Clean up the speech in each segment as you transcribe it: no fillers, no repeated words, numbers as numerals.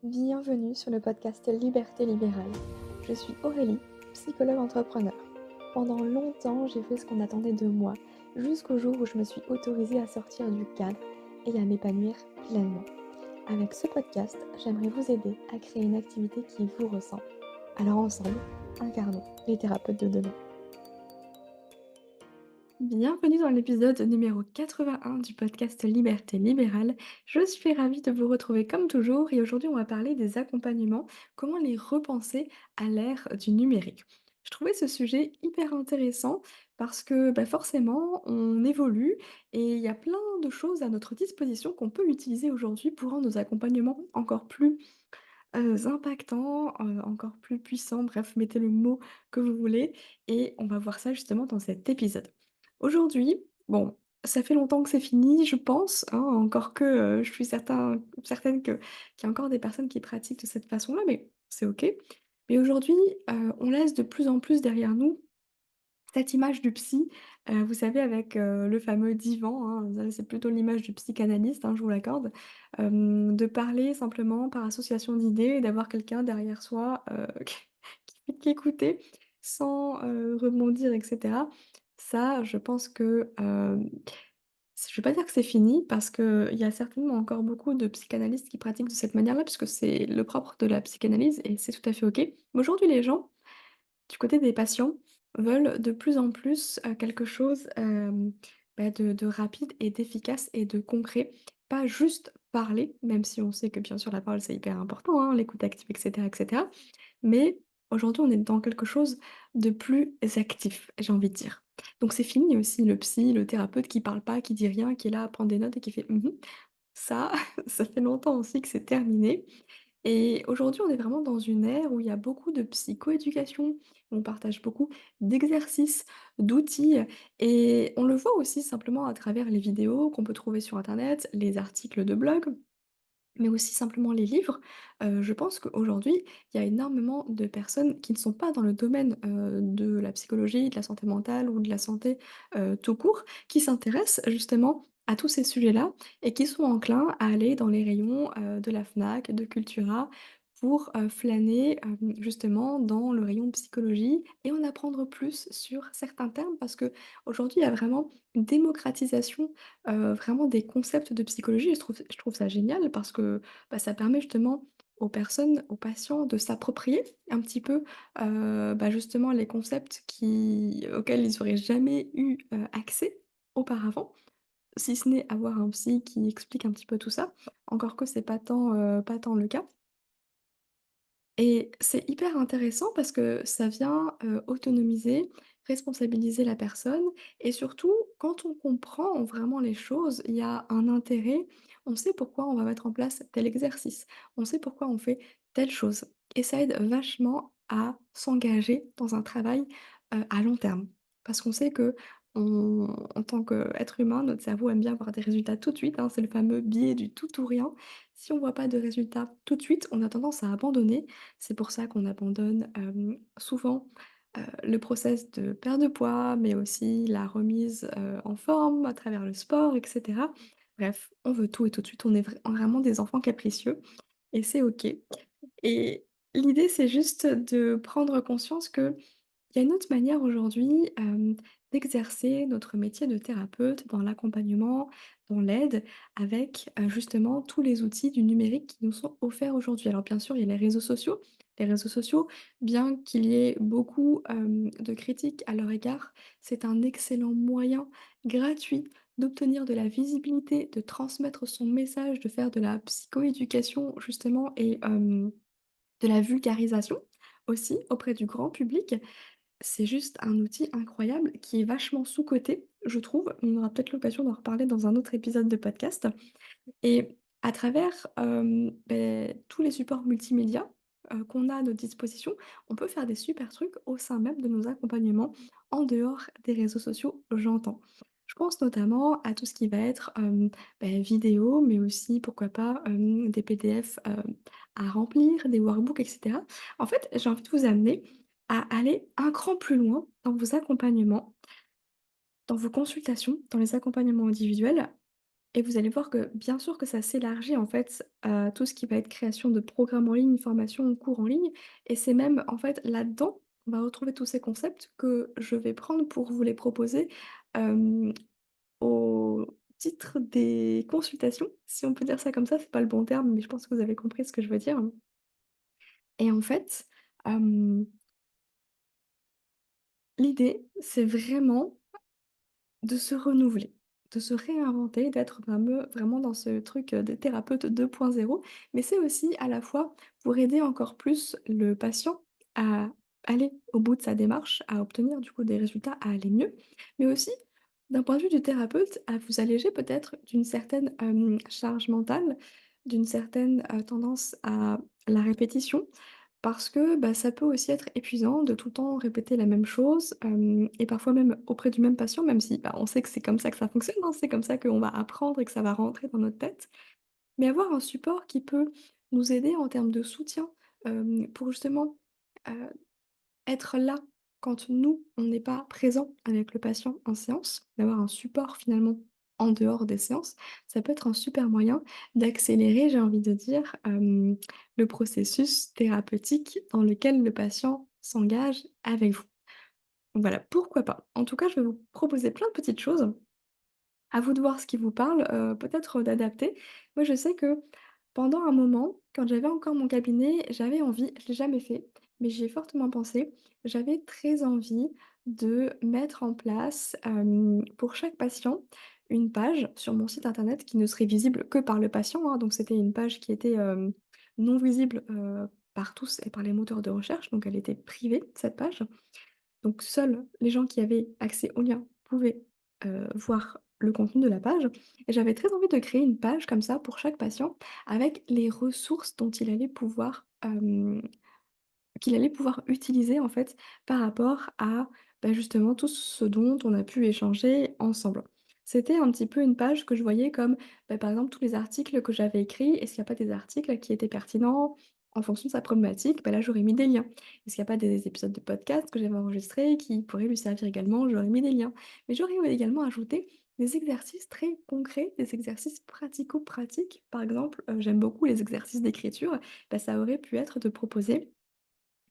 Bienvenue sur le podcast Liberté libérale. Je suis Aurélie, psychologue entrepreneur. Pendant longtemps, j'ai fait ce qu'on attendait de moi, jusqu'au jour où je me suis autorisée à sortir du cadre et à m'épanouir pleinement. Avec ce podcast, j'aimerais vous aider à créer une activité qui vous ressemble. Alors ensemble, incarnons les thérapeutes de demain. Bienvenue dans l'épisode numéro 81 du podcast Liberté libérale. Je suis ravie de vous retrouver comme toujours et aujourd'hui on va parler des accompagnements, comment les repenser à l'ère du numérique. Je trouvais ce sujet hyper intéressant parce que forcément on évolue et il y a plein de choses à notre disposition qu'on peut utiliser aujourd'hui pour rendre nos accompagnements encore plus impactants, encore plus puissants, bref, mettez le mot que vous voulez et on va voir ça justement dans cet épisode. Aujourd'hui, bon, ça fait longtemps que c'est fini, je pense, hein, encore que, je suis certaine que qu'il y a encore des personnes qui pratiquent de cette façon-là, mais c'est OK. Mais aujourd'hui, on laisse de plus en plus derrière nous cette image du psy, vous savez avec, le fameux divan, hein, ça c'est plutôt l'image du psychanalyste, hein, je vous l'accorde. De parler simplement par association d'idées et d'avoir quelqu'un derrière soi, qui fait qu'écouter sans, rebondir et cetera. Ça, je pense que, je vais pas dire que c'est fini parce qu'il y a certainement encore beaucoup de psychanalystes qui pratiquent de cette manière-là, puisque c'est le propre de la psychanalyse et c'est tout à fait OK. Mais aujourd'hui les gens du côté des patients, veulent de plus en plus, quelque chose, de rapide et d'efficace et de concret. Pas juste parler, même si on sait que bien sûr la parole c'est hyper important, hein, l'écoute active et cetera. Mais aujourd'hui on est dans quelque chose de plus actif, j'ai envie de dire. Donc c'est fini aussi le psy, le thérapeute qui parle pas, qui dit rien, qui est là à prendre des notes et qui fait: «Mmh». Ça, ça fait longtemps aussi que c'est terminé et aujourd'hui, on est vraiment dans une ère où il y a beaucoup de psychoéducation, on partage beaucoup d'exercices, d'outils et on le voit aussi simplement à travers les vidéos qu'on peut trouver sur internet, les articles de blog, mais aussi simplement les livres. Je pense qu'aujourd'hui, il y a énormément de personnes qui ne sont pas dans le domaine, de la psychologie, de la santé mentale ou de la santé, tout court, qui s'intéressent justement à tous ces sujets-là et qui sont enclins à aller dans les rayons, de la Fnac, de Cultura pour, flâner, justement dans le rayon psychologie et en apprendre plus sur certains termes. Parce qu'aujourd'hui, il y a vraiment une démocratisation vraiment des concepts de psychologie et je trouve ça génial parce que, ça permet justement aux personnes, aux patients de s'approprier un petit peu, justement les concepts auxquels ils auraient jamais eu, accès auparavant, si ce n'est avoir un psy qui explique un petit peu tout ça. Encore que c'est pas tant le cas. Et c'est hyper intéressant parce que ça vient, autonomiser, responsabiliser la personne et surtout, quand on comprend vraiment les choses, il y a un intérêt. On sait pourquoi on va mettre en place tel exercice. On sait pourquoi on fait telle chose et ça aide vachement à s'engager dans un travail, à long terme. Parce qu'on sait qu'on en tant qu'être humain, notre cerveau aime bien avoir des résultats tout de suite, hein, c'est le fameux biais du tout ou rien. Si on voit pas de résultats tout de suite, on a tendance à abandonner. C'est pour ça qu'on abandonne, souvent, le process de perte de poids, mais aussi la remise, en forme à travers le sport et cetera. Bref, on veut tout et tout de suite, on est vraiment des enfants capricieux et c'est OK et l'idée, c'est juste de prendre conscience qu'il y a une autre manière aujourd'hui, d'exercer notre métier de thérapeute dans l'accompagnement, dans l'aide, avec, justement tous les outils du numérique qui nous sont offerts aujourd'hui. Alors bien sûr, il y a les réseaux sociaux. Les réseaux sociaux, bien qu'il y ait beaucoup, de critiques à leur égard, c'est un excellent moyen gratuit d'obtenir de la visibilité, de transmettre son message, de faire de la psychoéducation justement et de la vulgarisation aussi auprès du grand public. C'est juste un outil incroyable qui est vachement sous-coté, je trouve. On aura peut-être l'occasion d'en reparler dans un autre épisode de podcast et à travers, tous les supports multimédia, qu'on a à notre disposition, on peut faire des super trucs au sein même de nos accompagnements, en dehors des réseaux sociaux, j'entends. Je pense notamment à tout ce qui va être, vidéo, mais aussi pourquoi pas, des PDF, à remplir, des workbooks et cetera. En fait, j'ai envie de vous amener à aller un cran plus loin dans vos accompagnements, dans vos consultations, dans les accompagnements individuels et vous allez voir que, bien sûr que ça s'élargit en fait à tout ce qui va être création de programmes en ligne, formation, cours en ligne et c'est même en fait là-dedans, on va retrouver tous ces concepts que je vais prendre pour vous les proposer, hem, au titre des consultations, si on peut dire ça comme ça, c'est pas le bon terme, mais je pense que vous avez compris ce que je veux dire et en fait, hem, l'idée, c'est vraiment de se renouveler, de se réinventer, d'être vraiment dans ce truc, de thérapeute 2.0. Mais c'est aussi à la fois pour aider encore plus le patient à aller au bout de sa démarche, à obtenir du coup des résultats, à aller mieux. Mais aussi, d'un point de vue du thérapeute, à vous alléger peut-être d'une certaine, charge mentale, d'une certaine, tendance à la répétition. Parce que, bah, ça peut aussi être épuisant de tout le temps répéter la même chose, et parfois même auprès du même patient, même si, bah, on sait que c'est comme ça que ça fonctionne, hein, c'est comme ça qu'on va apprendre et que ça va rentrer dans notre tête. Mais avoir un support qui peut nous aider en termes de soutien, pour justement, heu être là quand nous, on n'est pas présent avec le patient en séance, d'avoir un support finalement en dehors des séances, ça peut être un super moyen d'accélérer, j'ai envie de dire, le processus thérapeutique dans lequel le patient s'engage avec vous. Voilà, pourquoi pas. En tout cas, je vais vous proposer plein de petites choses à vous de voir ce qui vous parle, peut-être, d'adapter. Moi, je sais que pendant un moment, quand j'avais encore mon cabinet, j'avais envie, je l'ai jamais fait, mais j'y ai fortement pensé, j'avais très envie de mettre en place, pour chaque patient, une page sur mon site internet qui ne serait visible que par le patient, hein. Donc c'était une page qui était, non visible, par tous et par les moteurs de recherche, donc elle était privée, cette page. Donc seuls les gens qui avaient accès au lien pouvaient, voir le contenu de la page et j'avais très envie de créer une page comme ça pour chaque patient avec les ressources dont il allait pouvoir, qu'il allait pouvoir utiliser en fait par rapport à, bah, justement tout ce dont on a pu échanger ensemble. C'était un petit peu une page que je voyais comme, bah, par exemple tous les articles que j'avais écrits, est-ce qu'il n'y a pas des articles qui étaient pertinents en fonction de sa problématique? Bah, là j'aurais mis des liens. Est-ce qu'il n'y a pas des épisodes de podcast que j'avais enregistrés qui pourraient lui servir également? J'aurais mis des liens. Mais j'aurais également ajouté des exercices très concrets, des exercices pratico-pratiques. Par exemple, j'aime beaucoup les exercices d'écriture, bah, ça aurait pu être de proposer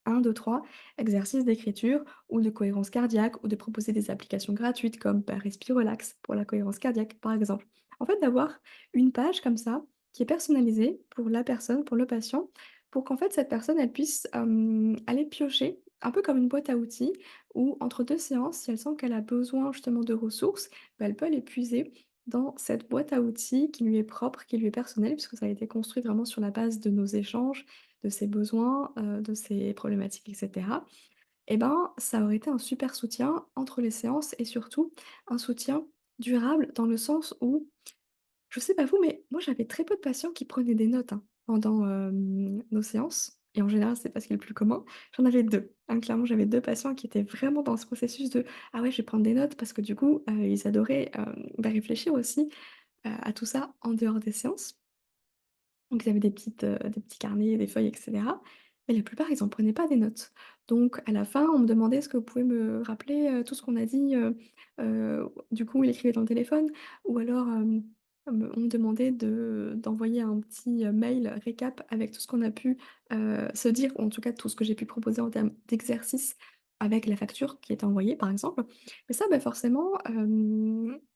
un, 2, 3 exercices d'écriture ou de cohérence cardiaque ou de proposer des applications gratuites comme bah, Respirelax pour la cohérence cardiaque, par exemple. En fait, d'avoir une page comme ça qui est personnalisée pour la personne, pour le patient, pour qu'en fait cette personne elle puisse aller piocher, un peu comme une boîte à outils, où entre deux séances, si elle sent qu'elle a besoin justement de ressources, bah, elle peut aller puiser dans cette boîte à outils qui lui est propre, qui lui est personnelle, puisque ça a été construit vraiment sur la base de nos échanges, de ses besoins, de ses problématiques et cetera, et ben, ça aurait été un super soutien entre les séances et surtout un soutien durable dans le sens où, je sais pas vous, mais moi j'avais très peu de patients qui prenaient des notes, hein, pendant, nos séances et en général, c'est pas ce qui est le plus commun. J'en avais 2, hein, clairement, j'avais 2 patients qui étaient vraiment dans ce processus de: «Ah ouais, je vais prendre des notes» parce que du coup, ils adoraient, bah, réfléchir aussi, à tout ça en dehors des séances. Donc ils avaient des petits carnets, des feuilles et cetera. Mais la plupart, ils en prenaient pas des notes. Donc à la fin, on me demandait: «Est-ce que vous pouvez me rappeler, tout ce qu'on a dit?» Du coup, il écrivait dans le téléphone ou alors, on me demandait d'envoyer un petit, mail récap avec tout ce qu'on a pu, se dire ou en tout cas tout ce que j'ai pu proposer en termes d'exercice avec la facture qui était envoyée, par exemple. Mais ça, bah, forcément,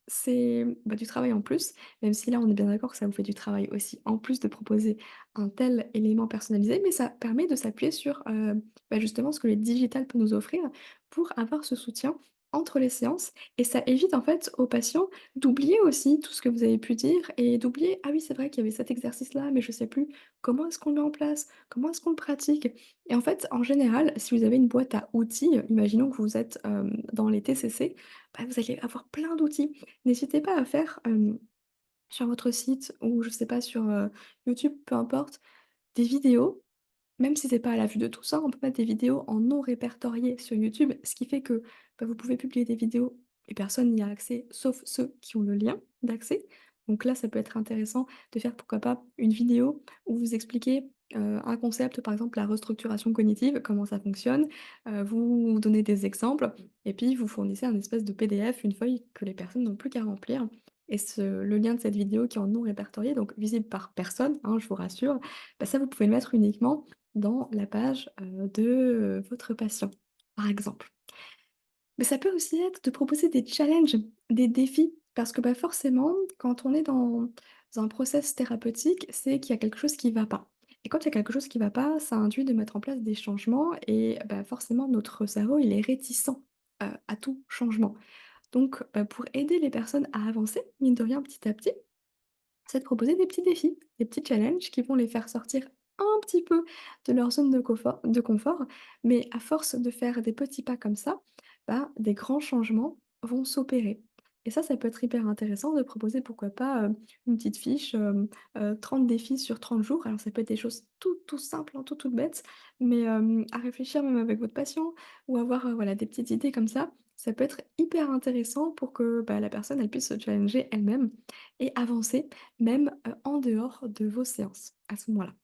c'est, bah, du travail en plus. Même si là, on est bien d'accord que ça vous fait du travail aussi, en plus de proposer un tel élément personnalisé, mais ça permet de s'appuyer sur, bah, justement ce que le digital peut nous offrir pour avoir ce soutien entre les séances et ça évite en fait aux patients d'oublier aussi tout ce que vous avez pu dire et d'oublier: «Ah oui, c'est vrai qu'il y avait cet exercice-là, mais je sais plus comment est-ce qu'on le met en place? Comment est-ce qu'on le pratique?» Et en fait, en général, si vous avez une boîte à outils, imaginons que vous êtes, dans les TCC, bah, vous allez avoir plein d'outils. N'hésitez pas à faire, sur votre site ou je sais pas sur, YouTube, peu importe, des vidéos, même si c'est pas à la vue de tous, hein, on peut mettre des vidéos en non répertoriées sur YouTube, ce qui fait que, bah, vous pouvez publier des vidéos et personne n'y a accès sauf ceux qui ont le lien d'accès. Donc là, ça peut être intéressant de faire pourquoi pas une vidéo où vous expliquez, un concept, par exemple la restructuration cognitive, comment ça fonctionne, vous donnez des exemples et puis vous fournissez un espèce de PDF, une feuille que les personnes n'ont plus qu'à remplir et le lien de cette vidéo qui est en non répertorié, donc visible par personne, hein, je vous rassure, bah, ça vous pouvez le mettre uniquement dans la page, votre patient, par exemple. Mais ça peut aussi être de proposer des challenges, des défis, parce que, bah, forcément, quand on est dans un process thérapeutique, c'est qu'il y a quelque chose qui va pas. Et quand il y a quelque chose qui va pas, ça induit de mettre en place des changements et bah, forcément notre cerveau, il est réticent, à tout changement. Donc, bah, pour aider les personnes à avancer, mine de rien, petit à petit, c'est de proposer des petits défis, des petits challenges qui vont les faire sortir un petit peu de leur zone de confort, mais à force de faire des petits pas comme ça, bah, des grands changements vont s'opérer. Et ça peut être hyper intéressant de proposer, pourquoi pas, une petite fiche, 30 défis sur 30 jours. Alors ça peut être des choses tout simples, hein, toutes bêtes, mais à réfléchir même avec votre patient ou avoir, voilà, des petites idées comme ça peut être hyper intéressant pour que, bah, la personne, elle puisse se challenger elle-même et avancer même, en dehors de vos séances, à ce moment-là.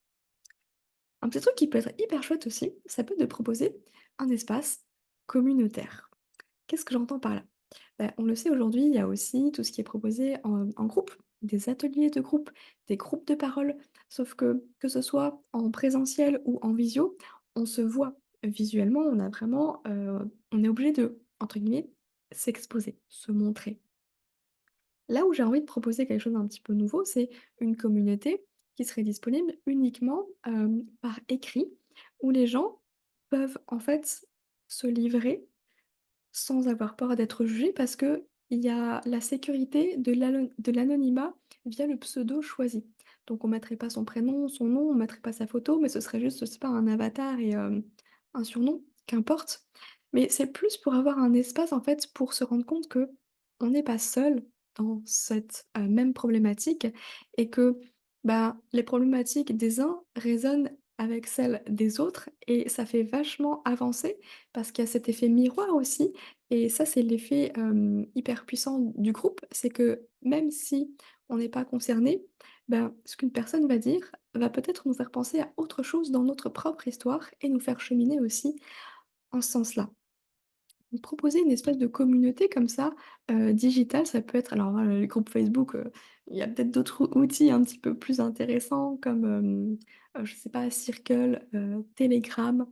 Un petit truc qui peut être hyper chouette aussi, ça peut être de proposer un espace communautaire. Qu'est-ce que j'entends par là? Bah, on le sait aujourd'hui, il y a aussi tout ce qui est proposé en groupe, des ateliers de groupe, des groupes de parole. Sauf que ce soit en présentiel ou en visio, on se voit visuellement, on est obligé de, entre guillemets, «s'exposer», se montrer. Là où j'ai envie de proposer quelque chose d'un petit peu nouveau, c'est une communauté qui serait disponible uniquement, par écrit, où les gens peuvent en fait se livrer sans avoir peur d'être jugés parce qu'il y a la sécurité de l'anonymat via le pseudo choisi. Donc on mettrait pas son prénom, son nom, on mettrait pas sa photo, mais ce serait juste, je sais pas, un avatar et un surnom, qu'importe. Mais c'est plus pour avoir un espace, en fait, pour se rendre compte que on n'est pas seul dans cette, même problématique et que, bah, les problématiques des uns résonnent avec celles des autres et ça fait vachement avancer parce qu'il y a cet effet miroir aussi et ça, c'est l'effet, hyper puissant du groupe. C'est que même si on n'est pas concerné, ben, ce qu'une personne va dire va peut-être nous faire penser à autre chose dans notre propre histoire et nous faire cheminer aussi en ce sens-là. Donc proposer une espèce de communauté comme ça, digitale, ça peut être alors voilà, les groupes Facebook, il y a peut-être d'autres outils un petit peu plus intéressants comme, je sais pas, Circle, Telegram,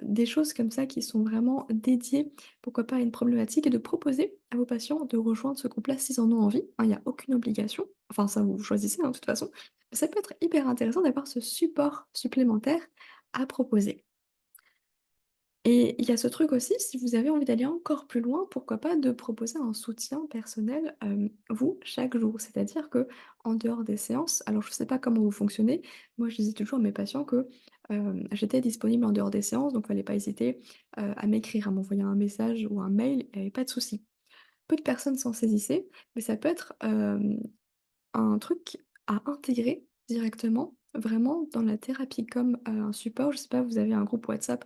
des choses comme ça qui sont vraiment dédiées, pourquoi pas à une problématique et de proposer à vos patients de rejoindre ce groupe-là s'ils en ont envie, hein, il y a aucune obligation, enfin ça vous choisissez, hein, de toute façon. Ça peut être hyper intéressant d'avoir ce support supplémentaire à proposer. Et il y a ce truc aussi, si vous avez envie d'aller encore plus loin, pourquoi pas de proposer un soutien personnel, vous, chaque jour. C'est-à-dire que en dehors des séances, alors je ne sais pas comment vous fonctionnez, moi je disais toujours à mes patients que, j'étais disponible en dehors des séances, donc fallait pas hésiter, à m'écrire, à m'envoyer un message ou un mail, il y avait pas de souci. Peu de personnes s'en saisissaient, mais ça peut être, un truc à intégrer directement, vraiment dans la thérapie comme, un support. Je sais pas, vous avez un groupe WhatsApp,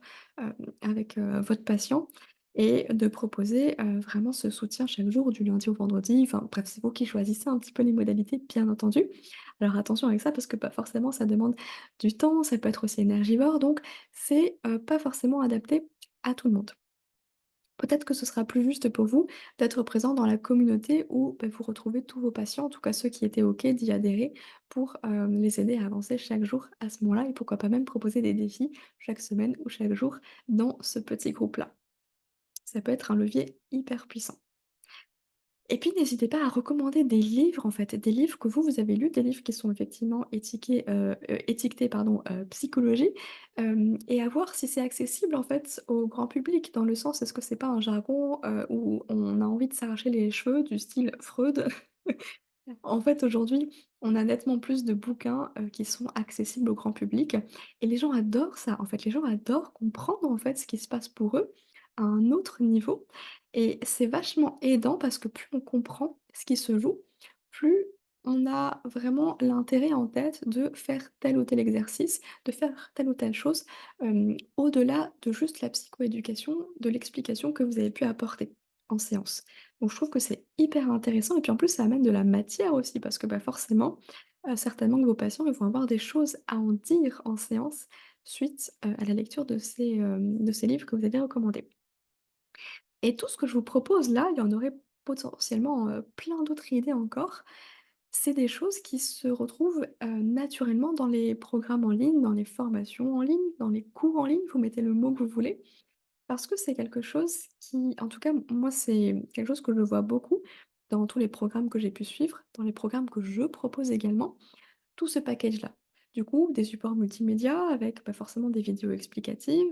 avec, votre patient et de proposer, vraiment ce soutien chaque jour du lundi au vendredi. Enfin bref, c'est vous qui choisissez un petit peu les modalités, bien entendu. Alors attention avec ça parce que, bah, forcément ça demande du temps, ça peut être aussi énergivore donc c'est, pas forcément adapté à tout le monde. Peut-être que ce sera plus juste pour vous d'être présent dans la communauté où, bah, vous retrouvez tous vos patients, en tout cas ceux qui étaient OK d'y adhérer pour, les aider à avancer chaque jour à ce moment-là et pourquoi pas même proposer des défis chaque semaine ou chaque jour dans ce petit groupe-là. Ça peut être un levier hyper puissant. Et puis n'hésitez pas à recommander des livres en fait, des livres que vous avez lus, des livres qui sont effectivement étiquetés pardon, psychologie, et à voir si c'est accessible en fait au grand public. Dans le sens, est-ce que c'est pas un jargon, où on a envie de s'arracher les cheveux du style Freud? En fait, aujourd'hui, on a nettement plus de bouquins, qui sont accessibles au grand public et les gens adorent ça, en fait. Les gens adorent comprendre, en fait, ce qui se passe pour eux à un autre niveau et c'est vachement aidant parce que plus on comprend ce qui se joue, plus on a vraiment l'intérêt en tête de faire tel ou tel exercice, de faire telle ou telle chose, au-delà de juste la psychoéducation, de l'explication que vous avez pu apporter en séance. Donc je trouve que c'est hyper intéressant et puis en plus ça amène de la matière aussi parce que, bah, forcément, certainement que vos patients, ils vont avoir des choses à en dire en séance suite, à la lecture de ces livres que vous avez recommandés. Et tout ce que je vous propose là, il y en aurait potentiellement, plein d'autres idées encore. C'est des choses qui se retrouvent, naturellement dans les programmes en ligne, dans les formations en ligne, dans les cours en ligne, vous mettez le mot que vous voulez. Parce que c'est quelque chose qui en tout cas, moi, c'est quelque chose que je vois beaucoup dans tous les programmes que j'ai pu suivre, dans les programmes que je propose également. Tout ce package-là. Du coup, des supports multimédia avec, bah, forcément des vidéos explicatives,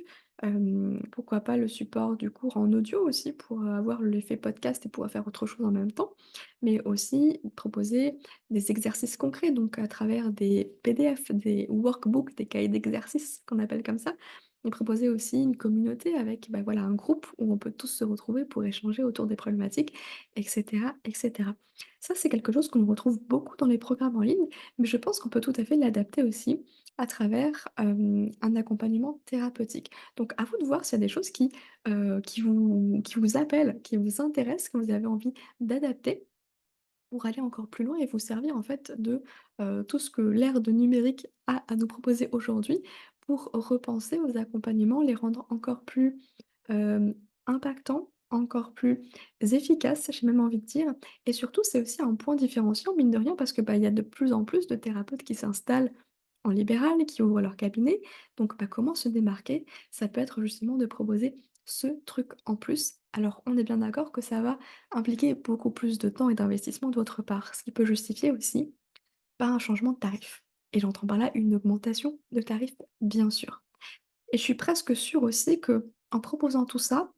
pourquoi pas le support du cours en audio aussi pour, avoir l'effet podcast et pouvoir faire autre chose en même temps. Mais aussi proposer des exercices concrets, donc à travers des PDF, des workbooks, des cahiers d'exercices qu'on appelle comme ça. Et proposer aussi une communauté avec, bah, voilà, un groupe où on peut tous se retrouver pour échanger autour des problématiques et cetera et cetera. Ça, c'est quelque chose qu'on retrouve beaucoup dans les programmes en ligne mais je pense qu'on peut tout à fait l'adapter aussi à travers, un accompagnement thérapeutique. Donc à vous de voir s'il y a des choses qui vous appellent, qui vous intéressent, que vous avez envie d'adapter pour aller encore plus loin et vous servir en fait de, tout ce que l'ère de numérique a à nous proposer aujourd'hui pour repenser vos accompagnements, les rendre encore plus Hem, impactant, encore plus efficace, j'ai même envie de dire et surtout, c'est aussi un point différenciant mine de rien parce que, bah, il y a de plus en plus de thérapeutes qui s'installent en libéral, qui ouvrent leur cabinet donc bah, comment se démarquer? Ça peut être justement de proposer ce truc en plus. Alors on est bien d'accord que ça va impliquer beaucoup plus de temps et d'investissement de votre part, ce qui peut justifier aussi, bah, un changement de tarif et j'entends par là une augmentation de tarif, bien sûr. Et je suis presque sûre aussi que en proposant tout ça,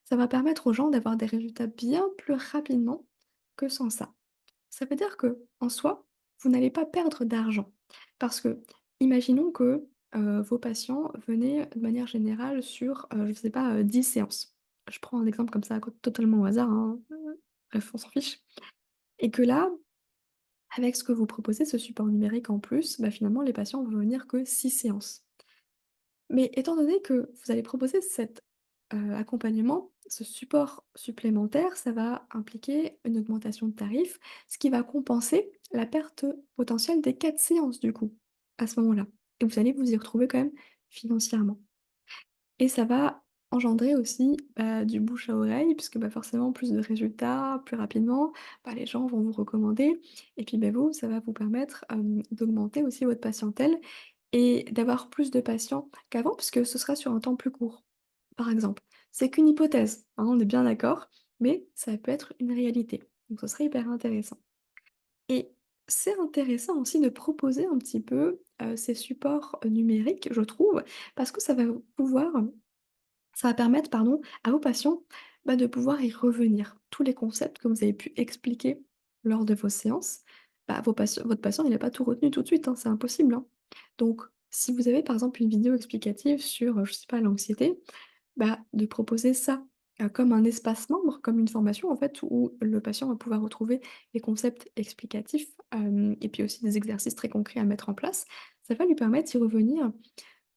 ça va permettre aux gens d'avoir des résultats bien plus rapidement que sans ça. Ça veut dire que en soi, vous n'allez pas perdre d'argent. Parce que, imaginons que, vos patients venaient de manière générale sur, je ne sais pas, 10 séances. Je prends un exemple comme ça, totalement au hasard, hein, bref, on s'en fiche. Et que là, avec ce que vous proposez, ce support numérique en plus, bah, finalement les patients vont venir que 6 séances. Mais étant donné que vous allez proposer cet, accompagnement, ce support supplémentaire, ça va impliquer une augmentation de tarif, ce qui va compenser la perte potentielle des 4 séances du coup, à ce moment-là. Et vous allez vous y retrouver quand même financièrement. Et ça va engendrer aussi, bah, du bouche à oreille puisque, bah, forcément plus de résultats, plus rapidement, bah, les gens vont vous recommander et puis, bah, vous, ça va vous permettre, d'augmenter aussi votre patientèle et d'avoir plus de patients qu'avant puisque ce sera sur un temps plus court, par exemple. C'est qu'une hypothèse, hein, on est bien d'accord, mais ça peut être une réalité. Donc ce serait hyper intéressant et c'est intéressant aussi de proposer un petit peu, ces supports, numériques, je trouve, parce que ça va permettre, pardon, à vos patients, bah, de pouvoir y revenir. Tous les concepts que vous avez pu expliquer lors de vos séances, bah, votre patient, il n'a pas tout retenu tout de suite, hein, c'est impossible, hein. Donc, si vous avez par exemple une vidéo explicative sur, je sais pas, l'anxiété, bah, de proposer ça, comme un espace membre, comme une formation en fait, où le patient va pouvoir retrouver les concepts explicatifs, et puis aussi des exercices très concrets à mettre en place. Ça va lui permettre d'y revenir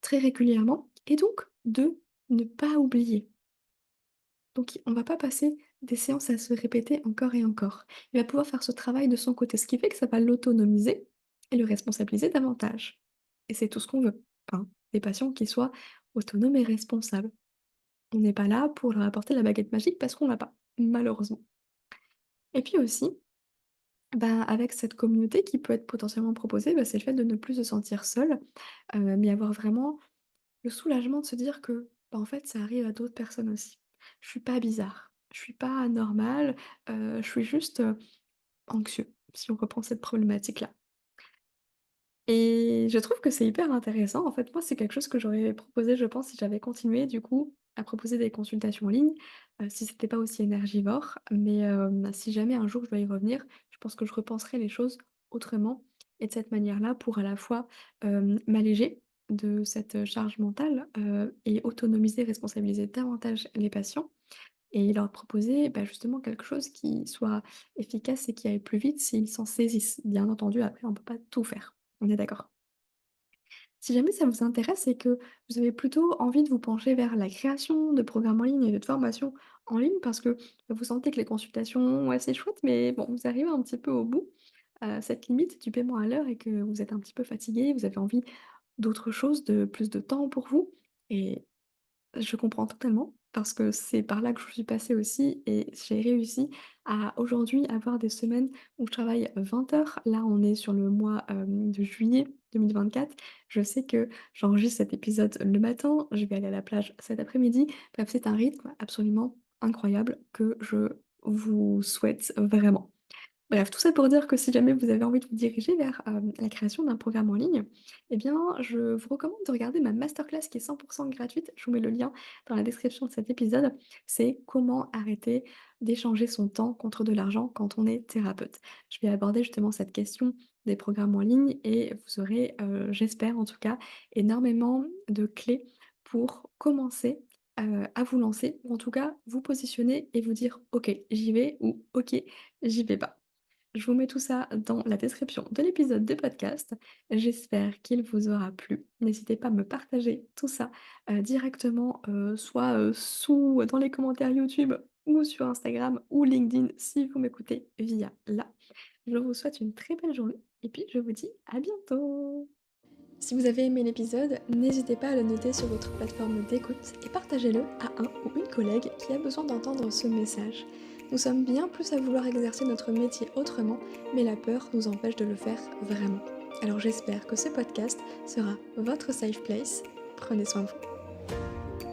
très régulièrement et donc de ne pas oublier. Donc on va pas passer des séances à se répéter encore et encore. Il va pouvoir faire ce travail de son côté, ce qui fait que ça va l'autonomiser et le responsabiliser davantage. Et c'est tout ce qu'on veut, hein, des patients qui soient autonomes et responsables. On n'est pas là pour leur apporter la baguette magique parce qu'on l'a pas, malheureusement. Et puis aussi, bah, avec cette communauté qui peut être potentiellement proposée, bah, c'est le fait de ne plus se sentir seul, mais avoir vraiment le soulagement de se dire que, bah, en fait, ça arrive à d'autres personnes aussi. Je suis pas bizarre, je suis pas anormale, je suis juste, anxieux, si on reprend cette problématique-là. Et je trouve que c'est hyper intéressant. En fait, moi, c'est quelque chose que j'aurais proposé, je pense, si j'avais continué, du coup, à proposer des consultations en ligne, si c'était pas aussi énergivore. Mais, si jamais un jour je dois y revenir, je pense que je repenserai les choses autrement et de cette manière-là pour à la fois, m'alléger de cette, charge mentale, et autonomiser, responsabiliser davantage les patients et leur proposer, bah, justement quelque chose qui soit efficace et qui aille plus vite s'ils s'en saisissent. Bien entendu, après on peut pas tout faire. On est d'accord? Si jamais ça vous intéresse et que vous avez plutôt envie de vous pencher vers la création de programmes en ligne et de formations en ligne parce que vous sentez que les consultations, ouais, c'est chouette, mais bon, vous arrivez un petit peu au bout, cette limite du paiement à l'heure et que vous êtes un petit peu fatigué, vous avez envie d'autre chose, de plus de temps pour vous et je comprends totalement. parce que c'est par là que je suis passée aussi et j'ai réussi à aujourd'hui avoir des semaines où je travaille 20 heures. Là, on est sur le mois, de juillet 2024. Je sais que j'enregistre cet épisode le matin, je vais aller à la plage cet après-midi. Bref, c'est un rythme absolument incroyable que je vous souhaite vraiment. Bref, tout ça pour dire que si jamais vous avez envie de vous diriger vers, la création d'un programme en ligne, eh bien, je vous recommande de regarder ma masterclass qui est 100 gratuite. Je vous mets le lien dans la description de cet épisode. C'est comment arrêter d'échanger son temps contre de l'argent quand on est thérapeute. Je vais aborder justement cette question des programmes en ligne et vous aurez, j'espère en tout cas, énormément de clés pour commencer, à vous lancer ou en tout cas vous positionner et vous dire: «OK, j'y vais» ou «OK, j'y vais pas». Je vous mets tout ça dans la description de l'épisode de podcast. J'espère qu'il vous aura plu. N'hésitez pas à me partager tout ça, directement, soit, sous dans les commentaires YouTube ou sur Instagram ou LinkedIn si vous m'écoutez via là. Je vous souhaite une très belle journée et puis je vous dis à bientôt! Si vous avez aimé l'épisode, n'hésitez pas à le noter sur votre plateforme d'écoute et partagez-le à un ou une collègue qui a besoin d'entendre ce message. Nous sommes bien plus à vouloir exercer notre métier autrement, mais la peur nous empêche de le faire vraiment. Alors j'espère que ce podcast sera votre safe place. Prenez soin de vous.